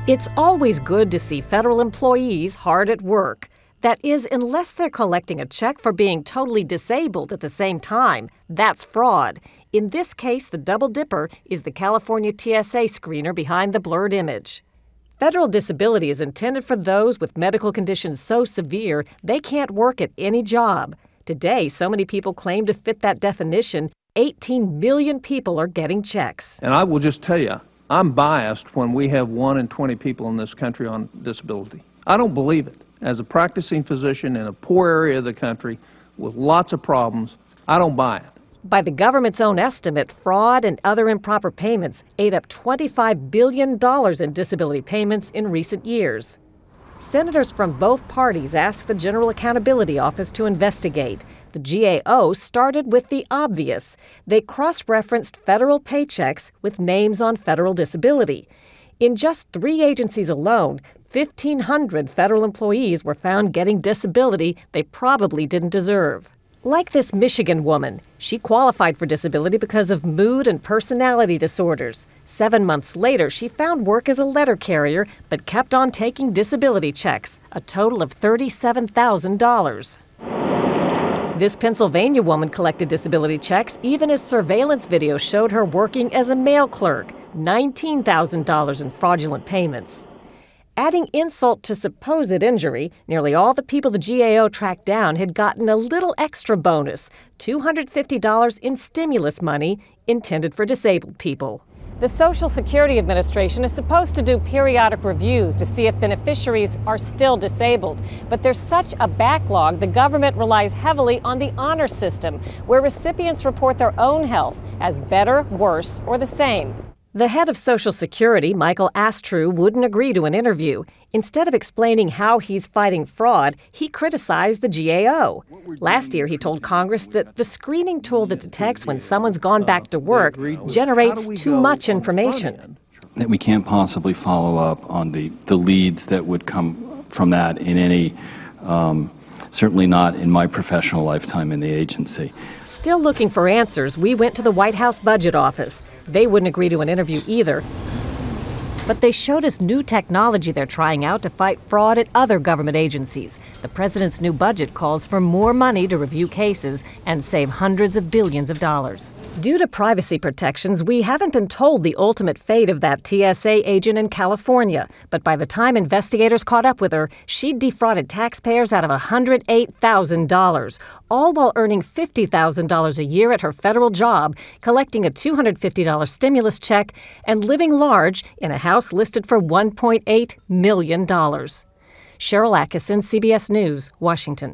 It's always good to see federal employees hard at work. That is, unless they're collecting a check for being totally disabled at the same time. That's fraud. In this case, the double dipper is the California TSA screener behind the blurred image. Federal disability is intended for those with medical conditions so severe they can't work at any job. Today, so many people claim to fit that definition, 18 million people are getting checks. And I will just tell you, I'm biased when we have 1 in 20 people in this country on disability. I don't believe it. As a practicing physician in a poor area of the country with lots of problems, I don't buy it. By the government's own estimate, fraud and other improper payments ate up $25 billion in disability payments in recent years. Senators from both parties asked the General Accountability Office to investigate. The GAO started with the obvious. They cross-referenced federal paychecks with names on federal disability. In just 3 agencies alone, 1,500 federal employees were found getting disability they probably didn't deserve. Like this Michigan woman, she qualified for disability because of mood and personality disorders. 7 months later, she found work as a letter carrier, but kept on taking disability checks, a total of $37,000. This Pennsylvania woman collected disability checks even as surveillance video showed her working as a mail clerk, $19,000 in fraudulent payments. Adding insult to supposed injury, nearly all the people the GAO tracked down had gotten a little extra bonus, $250 in stimulus money intended for disabled people. The Social Security Administration is supposed to do periodic reviews to see if beneficiaries are still disabled. But there's such a backlog, the government relies heavily on the honor system, where recipients report their own health as better, worse, or the same. The head of Social Security, Michael Astrew, wouldn't agree to an interview. Instead of explaining how he's fighting fraud, he criticized the GAO. Last year, he told Congress that the screening tool that detects when someone's gone back to work generates too much information. That we can't possibly follow up on the leads that would come from that in any, certainly not in my professional lifetime in the agency. Still looking for answers, we went to the White House Budget Office. They wouldn't agree to an interview either. But they showed us new technology they're trying out to fight fraud at other government agencies. The president's new budget calls for more money to review cases and save hundreds of billions of dollars. Due to privacy protections, we haven't been told the ultimate fate of that TSA agent in California. But by the time investigators caught up with her, she'd defrauded taxpayers out of $108,000, all while earning $50,000 a year at her federal job, collecting a $250 stimulus check, and living large in a house listed for $1.8 million. Sharyl Attkisson, CBS News, Washington.